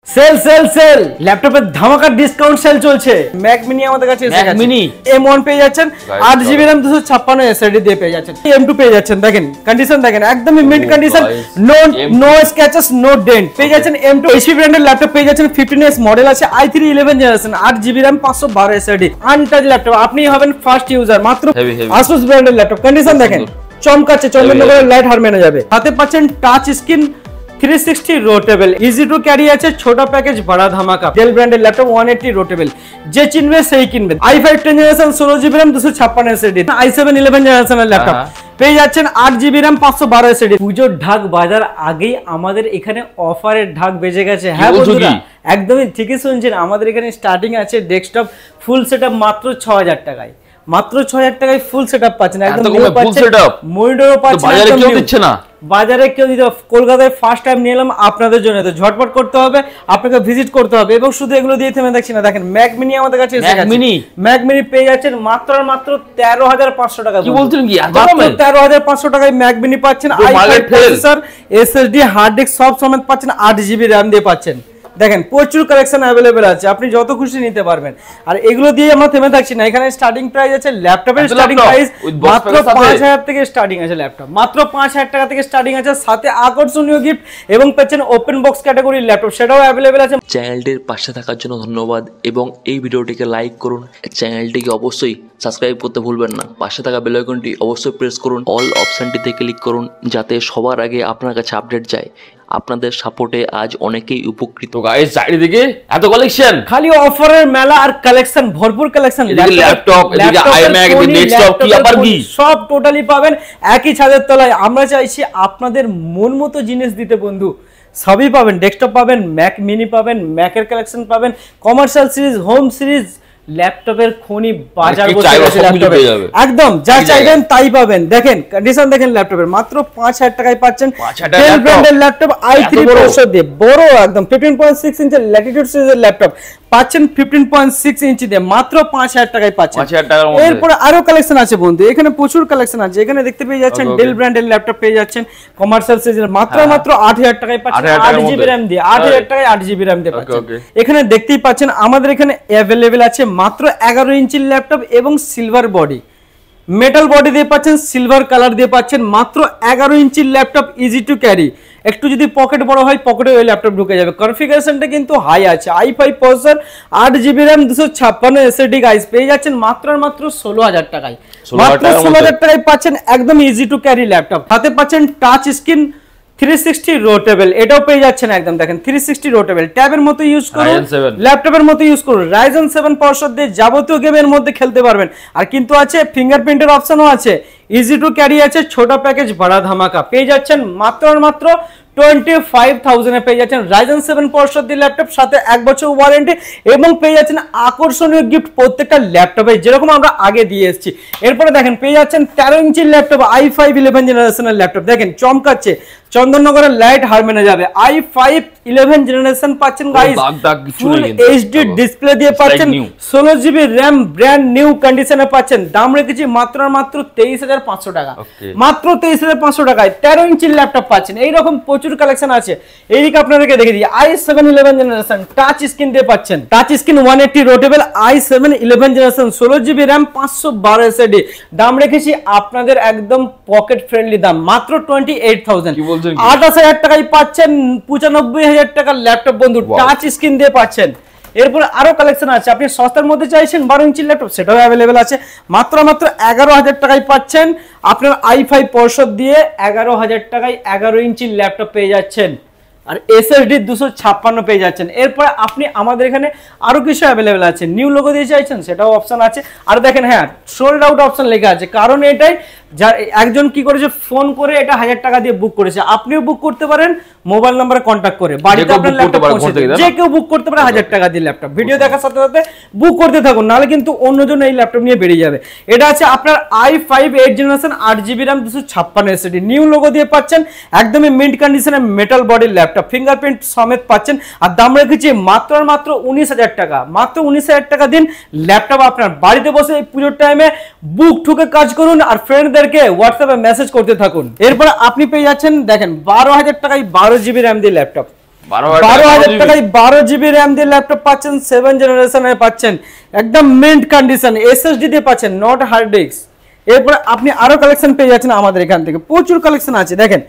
Sell sell sell ল্যাপটপের ধামাকা discount sell চলছে। ম্যাক মিনি আমাদের কাছে এসে গেছে। মিনি M1 পেয়ে যাচ্ছেন 8GB RAM 256 SSD দিয়ে পেয়ে যাচ্ছেন। M2 পেয়ে যাচ্ছেন, দেখেন কন্ডিশন দেখেন একদমই mint condition, no scratches no dent পেয়ে যাচ্ছেন। M2 HP ব্র্যান্ডের ল্যাপটপ পেয়ে যাচ্ছেন, 15S মডেল আছে, i3 11 generation, 8GB RAM 512 SSD untouch laptop. আপনি হবেন ফার্স্ট ইউজার মাত্র। Asus ব্র্যান্ডের ল্যাপটপ কন্ডিশন দেখেন চমকাচ্ছে, চন্দননগরের লাইট হার মেনে যাবে। হাতে পাচ্ছেন touch screen 360 রোটেবল, easy to carry আছে, ছোট প্যাকেজ বড় ধামাকা। ডেল ব্র্যান্ডের ল্যাপটপ 180 রোটেবল, যে চিনবে সেই কিনবে। i5 10 generation 16GB RAM 256 SSD, i7 11 জেনারেশনের ল্যাপটপ পেয়ে যাচ্ছেন 8GB RAM 512 SSD। পুজোর ঢাক বাজার আগেই আমাদের এখানে অফারের ঢাক বেজে গেছে। হ্যাঁ বন্ধুরা, একদমই ঠিকই শুনছেন, আমাদের এখানে স্টার্টিং আছে ডেস্কটপ ফুল সেটআপ মাত্র 6000 টাকায়। মাত্র 6000 টাকায় ফুল সেটআপ পাচ্ছেন, একদম নিউ পাচ্ছেন, মনিটরও পাচ্ছেন। বাজারে কেউ দিচ্ছে না, বাজারে কেউ দিতে। কলকাতায় ফার্স্ট টাইম নিয়ে এলাম আপনাদের জন্য, তো ঝটপট করতে হবে, আপনাকে ভিজিট করতে হবে। এবং শুধু এগুলো দিয়ে থেমে দেখছি না, দেখেন ম্যাক মিনি আমাদের কাছে এসে গেছে। ম্যাক মিনি পেয়ে যাচ্ছেন মাত্র আর মাত্র 13500 টাকা। কি বলছেন কি, মাত্র 13500 টাকায় ম্যাক মিনি পাচ্ছেন। i5 processor, SSD, hard disk সব সমেত পাচ্ছেন, 8GB RAM দিয়ে পাচ্ছেন। দেখেন প্রচুর কালেকশন अवेलेबल আছে, আপনি যত খুশি নিতে পারবেন। আর এগুলো দিয়ে আমরা থেমে থাকছি না, এখানে স্টার্টিং প্রাইস আছে, ল্যাপটপের স্টার্টিং প্রাইস মাত্র 5000 থেকে স্টার্টিং আছে। ল্যাপটপ মাত্র 5000 টাকা থেকে স্টার্টিং আছে, সাথে আকর্ষণীয় গিফট এবং পাচ্ছেন ওপেন বক্স ক্যাটাগরির ল্যাপটপ, সেটাও अवेलेबल আছে। চ্যানেলটির পাশে থাকার জন্য ধন্যবাদ এবং এই ভিডিওটিকে লাইক করুন। চ্যানেলটিকে অবশ্যই সাবস্ক্রাইব করতে ভুলবেন না। পাশে থাকা বেল আইকনটি অবশ্যই প্রেস করুন, অল অপশনটিতে ক্লিক করুন, যাতে সবার আগে আপনার কাছে আপডেট যায়। আপনাদের সাপোর্টে আজ অনেকেই উপকৃত। গাইস চারিদিকে এত কালেকশন, খালি অফারের মেলা আর কালেকশন, ভরপুর কালেকশন। ল্যাপটপ, এদিকে iMac, এদিকে ডেস্কটপ, কি আবার কি সব টোটালি পাবেন একই ছাদের তলায়। আমরা চাইছি আপনাদের মন মতো জিনিস দিতে বন্ধু, সবই পাবেন। ডেস্কটপ পাবেন, ম্যাক মিনি পাবেন, ম্যাকের কালেকশন পাবেন, কমার্শিয়াল সিরিজ, হোম সিরিজ, ল্যাপটপের খনি বাজার বসে গেছে ল্যাপটপে। একদম যা চাইবেন তাই পাবেন। দেখেন কন্ডিশন দেখেন ল্যাপটপের, মাত্র 5000 টাকায় পাচ্ছেন ডেল ব্র্যান্ডের ল্যাপটপ, i3 প্রসেসর দিয়ে বড় একদম 15.6 ইঞ্চি ল্যাটিটিউড সিরিজের ল্যাপটপ পাচ্ছেন 15.6 ইঞ্চি দিয়ে মাত্র 5000 টাকায় পাচ্ছেন। এরপর আরো কালেকশন আছে বন্ধু, এখানে প্রচুর কালেকশন আছে। এখানে দেখতে পেয়ে যাচ্ছেন ডেল ব্র্যান্ডের ল্যাপটপ পেয়ে যাচ্ছেন কমার্শিয়াল সিরিজের মাত্র 8000 টাকায় পাচ্ছেন, 8GB RAM দিয়ে, 8000 টাকায় 8GB RAM দিয়ে পাচ্ছেন। এখানে দেখতেই পাচ্ছেন আমাদের এখানে अवेलेबल আছে মাত্র 11 ইঞ্চির ল্যাপটপ এবং সিলভার বডি, মেটাল বডি দিয়ে পাচ্ছেন, সিলভার কালার দিয়ে পাচ্ছেন। মাত্র 11 ইঞ্চির ল্যাপটপ, ইজি টু ক্যারি। একটু যদি পকেট বড় হয় পকেটে ওই ল্যাপটপ ঢুকে যাবে। কনফিগারেশনটা কিন্তু হাই আছে, i5 processor, 8GB RAM 256 SSD guys পেয়ে যাচ্ছেন মাত্র আর মাত্র 16000 টাকায়। মাত্র 16000 টাকায় পাচ্ছেন একদম ইজি টু ক্যারি ল্যাপটপ। হাতে পাচ্ছেন টাচ স্ক্রিন 360 রোটেবল, এটাও পেয়ে যাচ্ছেন একদম দেখেন 360 রোটেবল। ট্যাবের মতো ইউজ করুন, ল্যাপটপের মতো ইউজ করুন। Ryzen 7 প্রসেসর দিয়ে যাবতীয় গেমের মধ্যে খেলতে পারবেন। আর কিন্তু আছে ফিঙ্গারপ্রিন্টের অপশনও আছে, ইজি টু ক্যারি আছে, ছোট প্যাকেজ বড় ধামাকা। পেয়ে যাচ্ছেন মাত্র আর মাত্র 25000 এ পেয়ে যাচ্ছেন Ryzen 7 প্রসেসর দিয়ে ল্যাপটপ, সাথে 1 বছর ওয়ারেন্টি এবং পেয়ে যাচ্ছেন আকর্ষণীয় গিফট প্রত্যেকটা ল্যাপটপে, যেরকম আমরা আগে দিয়ে এসেছি। এরপরে দেখেন পেয়ে যাচ্ছেন 13 ইঞ্চির ল্যাপটপ, i5 11 জেনারেশনের ল্যাপটপ। দেখেন চমকাচ্ছে, চন্দননগরের লাইট হার মেনে যাবে। i5 11 জেনারেশন পাচ্ছেন গাইস, ফুল এইচডি ডিসপ্লে দিয়ে পাচ্ছেন, 16GB RAM ব্র্যান্ড নিউ কন্ডিশনে পাচ্ছেন। দাম রেখেছি মাত্র আর মাত্র 23500 টাকা। মাত্র 23500 টাকায় 13 ইঞ্চির ল্যাপটপ পাচ্ছেন। এইরকম প্রচুর কালেকশন আছে। এইদিকে আপনাদেরকে দেখে দিই, i7 11 জেনারেশন টাচ স্ক্রিন দিয়ে পাচ্ছেন, touch screen 180 রোটেবল, i7 11 generation, 16GB RAM 512 SSD। দাম রেখেছি আপনাদের একদম পকেট ফ্রেন্ডলি দাম, মাত্র 28000। 28000 টাকায় পাচ্ছেন 95000 টাকার ল্যাপটপ বন্ধু, টাচ স্ক্রিন দিয়ে পাচ্ছেন। এরপর আরো কালেকশন আছে, আপনি সস্তার মধ্যে চাইছেন 12 ইঞ্চির ল্যাপটপ, সেটাও अवेलेबल আছে। মাত্র 11000 টাকায় পাচ্ছেন আপনার i5 প্রসেসর দিয়ে 11000 টাকায় 11 ইঞ্চির ল্যাপটপ পেয়ে যাচ্ছেন। আর SSD 256 পেয়ে যাচ্ছেন। এরপর আপনি আমাদের এখানে আরো কিছু अवेलेबल আছে, নিউ লোগো দিয়ে চাইছেন সেটাও অপশন আছে। আর দেখেন হ্যাঁ সোল্ড আউট অপশন লেখা আছে, কারণ এটাই যার একজন কি করেছে ফোন করে এটা 1000 টাকা দিয়ে বুক করেছে, আপনিও বুক করতে পারেন মোবাইল নম্বরে কন্টাক্ট করে, বাড়িতে আপনার ল্যাপটপ পৌঁছে দেবে। যে কেউ বুক করতে পারে 1000 টাকা দিয়ে ল্যাপটপ। ভিডিও দেখার সাথে সাথে বুক করতে থাকুন, নাহলে কিন্তু অন্যজন এই ল্যাপটপ নিয়ে বেরিয়ে যাবে। এটা আছে আপনার i5 8 generation, 8GB RAM 256 SSD, new logo দিয়ে পাচ্ছেন, একদমই মিন্ট কন্ডিশনে মেটাল বডির ল্যাপটপ, ফিঙ্গারপ্রিন্ট সমেত পাচ্ছেন। আর দাম রেখেছি মাত্র আর মাত্র 19000 টাকা। মাত্র 19000 টাকা দিন, ল্যাপটপ আপনার বাড়িতে বসে এই পুজোর টাইমে বুক ঠুকে কাজ করুন আর ফ্রেন্ডদেরকে হোয়াটসঅ্যাপে মেসেজ করতে থাকুন। এরপর আপনি পেয়ে যাচ্ছেন দেখেন 12000 টাকায় 12GB RAM দিয়ে ল্যাপটপ। 12,000 টাকায় 12 GB RAM দিয়ে ল্যাপটপ পাচ্ছেন, 7 জেনারেশনের পাচ্ছেন, একদম মিন্ট কন্ডিশন, SSD দিয়ে পাচ্ছেন, নট হার্ড ডিস্ক। এরপর আপনি আরো কালেকশন পেয়ে যাচ্ছেন আমাদের এখান থেকে, প্রচুর কালেকশন আছে। দেখেন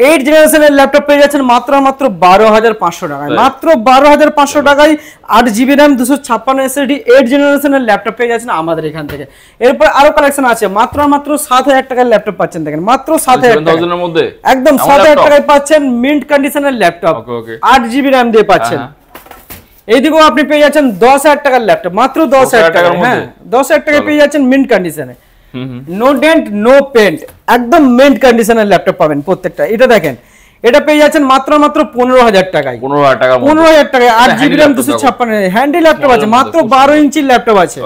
8 জেনারেশনের ল্যাপটপ পেয়ে যাচ্ছেন মাত্র 12,500 টাকায়, মাত্র 12,500 টাকায় 8 GB RAM 256 SSD 8 জেনারেশনের ল্যাপটপ পেয়ে যাচ্ছেন আমাদের এখান থেকে। এরপর আরো কালেকশন আছে, মাত্র 7,000 টাকার ল্যাপটপ পাচ্ছেন। দেখেন মাত্র 7,000 টাকার মধ্যে একদম 7,000 টাকায় পাচ্ছেন মিন্ট কন্ডিশনের ল্যাপটপ, 8 GB RAM দিয়ে পাচ্ছেন। এইদিকেও আপনি পেয়ে যাচ্ছেন 10,000 টাকার ল্যাপটপ, মাত্র 10,000 টাকা। হ্যাঁ 10,000 টাকায় পেয়ে যাচ্ছেন মিন্ট কন্ডিশনে, নো ডেন্ট নো পেন্ট, একদম মিন্ট কন্ডিশনের ল্যাপটপ পাবেন প্রত্যেকটা। এটা দেখেন, এটা পেয়ে যাচ্ছেন মাত্র 15,000 টাকায়, 15,000 টাকায় 8 GB RAM 256 হ্যান্ডি ল্যাপটপ আছে, মাত্র 12 ইঞ্চির ল্যাপটপ আছে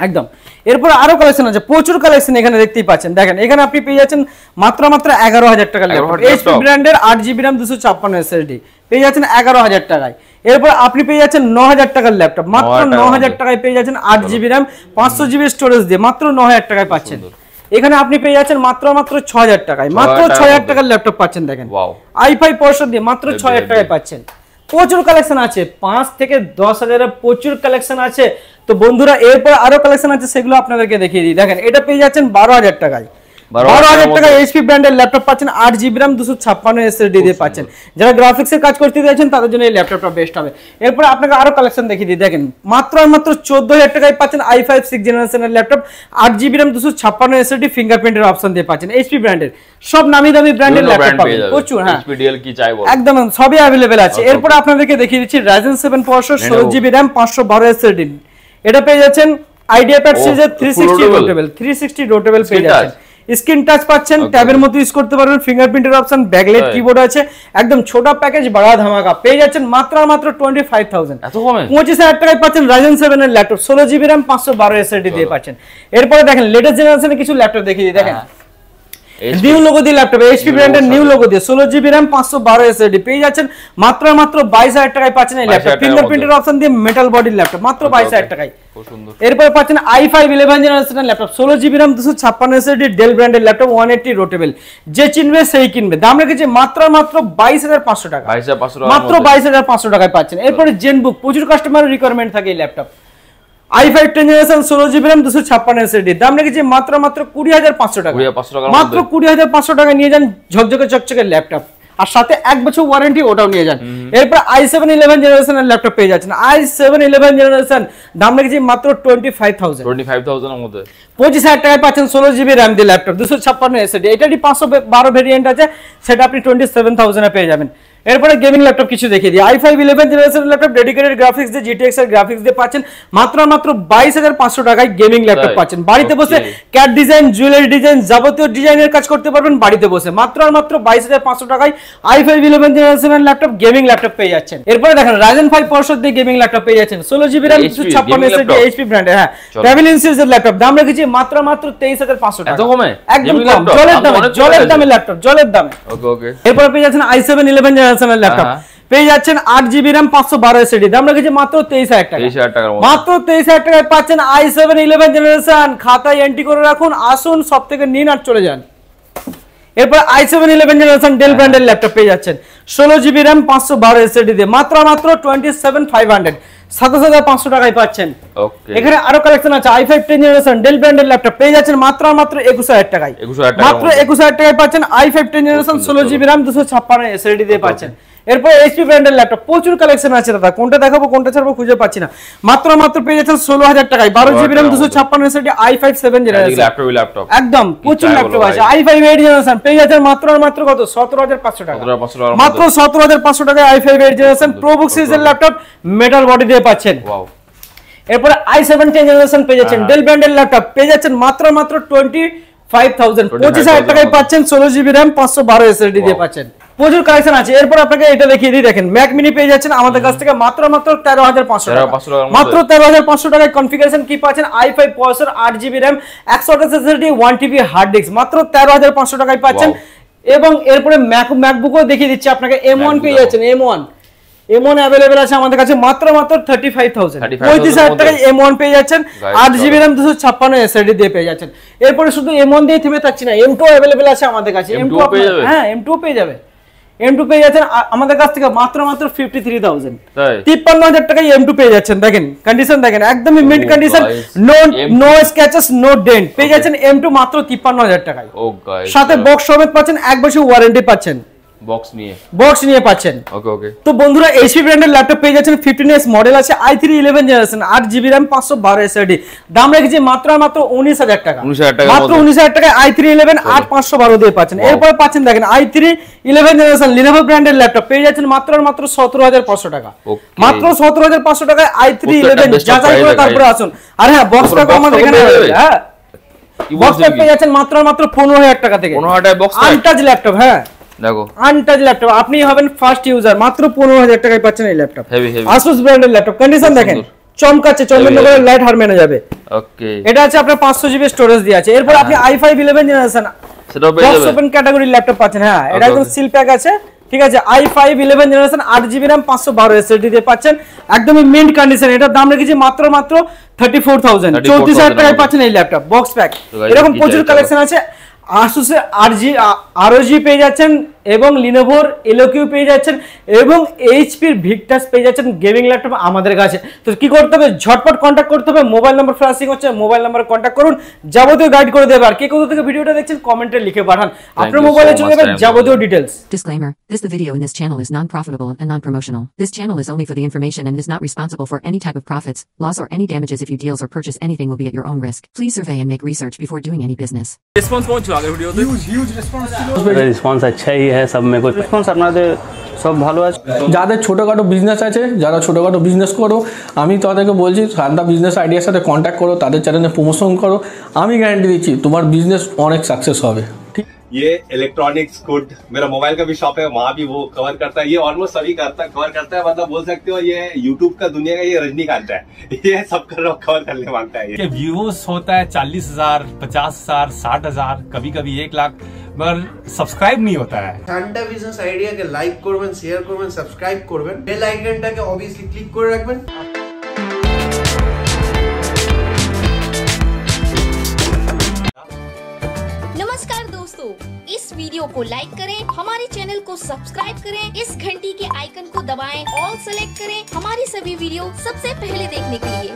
একদম। এরপর আরো কালেকশন আছে, প্রচুর কালেকশন এখানে দেখতেই পাচ্ছেন। দেখেন এখানে আপনি পেয়ে যাচ্ছেন মাত্র 11,000 টাকার ল্যাপটপ, HP ব্র্যান্ডের 8 GB RAM 256 SSD পেয়ে যাচ্ছেন 11,000 টাকায়। এরপর আপনি পেয়ে যাচ্ছেন 9,000 টাকার ল্যাপটপ, মাত্র 9,000 টাকায় পেয়ে যাচ্ছেন 8 GB RAM 500 GB স্টোরেজ দিয়ে, মাত্র 9,000 টাকায় পাচ্ছেন। এখানে আপনি পেয়ে যাচ্ছেন মাত্র 6,000 টাকায়, মাত্র 6,000 টাকার ল্যাপটপ পাচ্ছেন। দেখেন i5 প্রসেসর দিয়ে মাত্র 6,000 টাকায় পাচ্ছেন। প্রচুর কালেকশন আছে, 5 থেকে 10,000 এর প্রচুর কালেকশন আছে। তো বন্ধুরা এরপর আরো কালেকশন আছে, সেগুলো আপনাদেরকে দেখিয়ে দিই। দেখেন এটা পেয়ে যাচ্ছেন 12,000 টাকায়, 12,000 টাকায় HP ব্র্যান্ডের ল্যাপটপ পাচ্ছেন, 8 GB RAM 256 SSD দিয়ে পাচ্ছেন। যারা গ্রাফিক্স এর কাজ করতে চাইছেন তাদের জন্য এই ল্যাপটপটা বেস্ট হবে। এরপর আপনাকে আরো কালেকশন দেখিয়ে দিই। দেখেন মাত্র 14,000 টাকায় পাচ্ছেন i5 6 জেনারেশনের ল্যাপটপ, 8 GB RAM 256 SSD ফিঙ্গারপ্রিন্টের অপশন দিয়ে পাচ্ছেন। HP ব্র্যান্ডের সব নামি দামি ব্র্যান্ডের ল্যাপটপ পাবেন প্রচুর। হ্যাঁ HPDL কি চাই বল, একদম সবই अवेलेबल আছে। এরপর আপনাদেরকে দেখিয়ে দিচ্ছি Ryzen 7 processor 16 GB RAM 512 SSD, এটা পেয়ে যাচ্ছেন IdeaPad সিরিজের 360 রোটেবল পেয়ে যাচ্ছেন। স্ক্রিন টাচ পাচ্ছেন, ট্যাবের মতো ইউজ করতে পারবেন, ফিঙ্গারপ্রিন্টের অপশন, ব্যাকলাইট কিবোর্ড আছে, একদম ছোট প্যাকেজ বড় ধামাকা পেয়ে যাচ্ছেন মাত্র 25,000। এত কমে 25,000 টাকায় পাচ্ছেন Ryzen 7 এর ল্যাপটপ, 16 GB RAM 512 SSD দিয়ে পাচ্ছেন। এরপরে দেখেন লেটেস্ট জেনারেশনের কিছু ল্যাপটপ দেখিয়ে দিই। দেখেন নিউ লোগো দিয়ে ল্যাপটপ, HP ব্র্যান্ডের নিউ লোগো দিয়ে 16 GB RAM 512 SSD পেয়ে যাচ্ছেন মাত্র 22,000 টাকায় পাচ্ছেন এই ল্যাপটপ, ফিঙ্গারপ্রিন্টের অপশন দিয়ে মেটাল বডির ল্যাপটপ, মাত্র 22,000 টাকায়। এরপর পাচ্ছেন i5 11 জেনারেশনের laptop, 16 GB RAM 256 SSD Dell ব্র্যান্ডের ল্যাপটপ, 180 রোটেবল, যে চিনবে সেই কিনবে। দাম রেখেছে মাত্র 22,500 টাকা, মাত্র 22,500 টাকায় পাচ্ছেন। এরপরে জেনবুক, প্রচুর কাস্টমারের রিকোয়ারমেন্ট থাকে এই laptop, i5 10 generation 16 GB RAM 256 SSD, দাম রেখেছি মাত্র 20,500 টাকা, মাত্র 20,500 টাকা নিয়ে যান ঝকঝকে চকচকে ল্যাপটপ, আর সাথে 1 বছর ওয়ারেন্টি ওটাও নিয়ে যান। এরপর i7 11 জেনারেশনের ল্যাপটপ পেয়ে যাচ্ছেন, i7 11 জেনারেশন দাম রেখেছি মাত্র 25,000 এর মধ্যে, 25,000 টাকায় পাচ্ছেন 16 GB RAM দিয়ে ল্যাপটপ 256 SSD, এটারই 512 ভেরিয়েন্ট আছে, সেটা আপনি 27,000 এ পেয়ে যাবেন। এরপরে গেমিং ল্যাপটপ কিছু দেখিয়ে দিই। i5 11 generation laptop dedicated graphics দিয়ে GTX এর গ্রাফিক্স দিয়ে পাচ্ছেন মাত্র 22,500 টাকায় গেমিং ল্যাপটপ পাচ্ছেন। বাড়িতে বসে ক্যাট ডিজাইন, জুয়েলারি ডিজাইন, যাবতীয় ডিজাইনের কাজ করতে পারবেন বাড়িতে বসে, মাত্র 22,500 টাকায় i5 11 জেনারেশনের ল্যাপটপ গেমিং ল্যাপটপ পেয়ে যাচ্ছেন। এরপরে দেখেন Ryzen 5 প্রসেসর দিয়ে গেমিং ল্যাপটপ পেয়ে যাচ্ছেন, 16 GB RAM 256 SSD HP ব্র্যান্ডের, হ্যাঁ প্যাভিলিয়ন সিরিজের ল্যাপটপ, দাম রেখেছি মাত্র 23,500 টাকা, এত কমে একদম কম, জলের দামে ল্যাপটপ, জলের দামে। এরপর পেয়ে যাচ্ছেন i7 11 জেনারেশনের ল্যাপটপ, পেয়ে যাচ্ছেন 8 GB RAM 512 SSD, দাম রেখেছি মাত্র 23,000 টাকা, মাত্র 23,000 টাকায় পাচ্ছেন i7 11 জেনারেশন। খাতায় এন্ট্রি করে রাখুন, আসুন সব থেকে নিন আর চলে যান। এরপর i7 11 জেনারেশন ডেল ব্র্যান্ডের ল্যাপটপ পেয়ে যাচ্ছেন, 16 GB RAM 512 SSD দিয়ে মাত্র 27,500, 27,500 টাকায় পাচ্ছেন। এখানে আরো কালেকশন আছে, i5 10 জেনারেশন ডেল ব্র্যান্ডের ল্যাপটপ পেয়ে যাচ্ছেন মাত্র 21,000 টাকায়, মাত্র 21,000 টাকায় পাচ্ছেন i5 10 generation 16 GB RAM 256 SSD দিয়ে পাচ্ছেন। এরপর HP ব্র্যান্ডের ল্যাপটপ প্রচুর কালেকশন আছে দাদা, কোনটা দেখাবো কোনটা ছাড়বো খুঁজে পাচ্ছি না, মাত্র পেয়ে যাচ্ছেন 16,000 টাকায় 12 GB RAM 256 SSD i5 7 generation laptop, একদম প্রচুর ল্যাপটপ আছে। i5 8 জেনারেশন পেয়ে যাচ্ছেন মাত্র কত 17,500 টাকা, মাত্র 17,500 টাকায় i5 8 জেনারেশন প্রোবুক সিরিজের ল্যাপটপ মেটাল বডি দিয়ে পাচ্ছেন। এরপর i7 10 জেনারেশন পেয়ে যাচ্ছেন ডেল ব্র্যান্ডের ল্যাপটপ, পেয়ে যাচ্ছেন মাত্র 25,000, 25,000 টাকায় পাচ্ছেন 16 GB RAM 512 SSD দিয়ে পাচ্ছেন। প্রচুর কালেকশন আছে। এরপর আপনাকে এটা দেখিয়ে দিই, দেখেন ম্যাক মিনি পেয়ে যাচ্ছেন আমাদের কাছ থেকে মাত্র 13,500 টাকা, মাত্র 13,500 টাকায় কনফিগারেশন কি পাচ্ছেন, i5 processor 8 GB RAM 128 SSD 1 TB hard disk, মাত্র 13,500 টাকায় পাচ্ছেন। এবং এরপরে ম্যাকবুকও দেখিয়ে দিচ্ছি আপনাকে, M1 পেয়ে যাচ্ছেন, M1 अवेलेबल আছে আমাদের কাছে মাত্র 35,000, 35,000 টাকায় M1 পেয়ে যাচ্ছেন, 8 GB RAM 256 SSD দিয়ে পেয়ে যাচ্ছেন। এরপরে শুধু M1 দিয়ে থেমে থাকছি না, M2 अवेलेबल আছে আমাদের কাছে, M2 পেয়ে যাবে, হ্যাঁ M2 পেয়ে যাবে। M2 পেয়ে যাচ্ছেন আমাদের কাছ থেকে মাত্র 53,000 তাই 53,000 টাকায় M2 পেয়ে যাচ্ছেন। দেখেন কন্ডিশন দেখেন একদমই mid condition, no scratches no dent পেয়ে যাচ্ছেন M2 মাত্র 53,000 টাকায়। ও গাইস সাথে বক্স সমেত পাচ্ছেন, 1 বছর ওয়ারেন্টি পাচ্ছেন, বক্স নিয়ে পাচ্ছেন। ওকে তো বন্ধুরা এইচপি ব্র্যান্ডের ল্যাপটপ পেয়ে যাচ্ছেন 15s মডেল আছে, i3 11 generation, 8GB RAM 512 SSD, দাম রেখেছি মাত্র 19,000 টাকা, মাত্র 19,000 টাকায় i3 11 8512 দিয়ে পাচ্ছেন। এরপর পাচ্ছেন দেখেন i3 11 জেনারেশন Lenovo ব্র্যান্ডের ল্যাপটপ পেয়ে যাচ্ছেন মাত্র 17,500 টাকা, মাত্র 17,500 টাকায় i3 11 যাচাই করে তারপরে আসুন। আর হ্যাঁ বক্সটাও আমাদের এখানে হ্যাঁ বক্সটা পেয়ে যাচ্ছেন মাত্র 15,000 টাকা থেকে, 15,000 টাকায় বক্স আনটাচ ল্যাপটপ। হ্যাঁ দেখো আনটাচ ল্যাপটপ, আপনি হবেন ফার্স্ট ইউজার, মাত্র 15,000 টাকায় পাচ্ছেন এই ল্যাপটপ। হেভি Asus ব্র্যান্ডের ল্যাপটপ, কন্ডিশন দেখেন চমকাচ্ছে, চন্দননগরের লাইট হারমেনে যাবে। ওকে এটা আছে আপনার 500GB স্টোরেজ দিয়ে আছে। এরপর আপনি i5 11 জেনারেশন সেটাও পেয়ে যাবেন, ওপেন ক্যাটাগরির ল্যাপটপ পাচ্ছেন। হ্যাঁ এটা একদম সিল প্যাক আছে, ঠিক আছে। i5 11 generation 8GB RAM 512 SSD দিয়ে পাচ্ছেন, একদমই মিন্ট কন্ডিশন। এটার দাম রেখেছি মাত্র 34,000, 34,000 টাকায় পাচ্ছেন এই ল্যাপটপ বক্স প্যাক। এরকম প্রচুর কালেকশন আছে। Asus এর ROG পেয়ে যাচ্ছেন এবং Lenovoর Eloq পেয়ে যাচ্ছেন এবং HP এর Victus পেয়ে যাচ্ছেন গেমিং ল্যাপটপ আমাদের কাছে। তো কি করতে হবে, ঝটপট কন্টাক্ট করতে হবে, মোবাইল নাম্বার ফ্ল্যাশিং হচ্ছে, মোবাইল নাম্বারে কন্টাক্ট করুন, যাবতীয় গাইড করে দেবে। আর কে কোথা থেকে ভিডিওটা দেখছেন কমেন্টে লিখে পাঠান, আপনার মোবাইলে চলে যাবে যাবতীয় details. Disclaimer: the video in this channel is non-profitable and non-promotional. This channel is only for the information and is not responsible for any type of profits, loss or any damages. If you deals or purchase anything will be at your own risk. Please survey and make research before doing any business. Response কেমন ছিল আগের ভিডিওতে? Response अच्छा ही है, सब में कुछ response আপনাদের সব ভালো আছে। যাদের ছোটোখাটো বিজনেস আছে, যারা ছোটোখাটো বিজনেস করো, আমি তাদেরকে বলছি শান্তা বিজনেস আইডিয়ার সাথে কন্ট্যাক্ট করো, তাদের চ্যানেলে প্রমোশন করো, আমি গ্যারান্টি দিচ্ছি তোমার বিজনেস অনেক সাকসেস হবে। ঠিক ये इलेक्ट्रॉनिक्स गुड, मेरा मोबाइल का भी शॉप है, वहाँ भी वो कवर करता है। ये ऑलमोस्ट सभी कवर करता है, मतलब बोल सकते हो ये यूट्यूब का दुनिया का ये रजनीकांत है, ये सब कवर करने मांगता है। ये व्यूज होता है 40,000, 50,000, 60,000, कभी कभी 1 लाख, मगर सब्सक्राइब नहीं होता है। শান্তা বিজনেস আইডিয়াকে লাইক করবেন, শেয়ার করবেন, সাবস্ক্রাইব করবেন, বেল আইকনটাকে অবভিয়াসলি ক্লিক করে রাখবেন। नमस्कार दोस्तों, इस वीडियो को लाइक करें, हमारे चैनल को सब्सक्राइब करें, इस घंटी के आइकन को दबाएं, ऑल सेलेक्ट करें हमारी सभी वीडियो सबसे पहले देखने के लिए।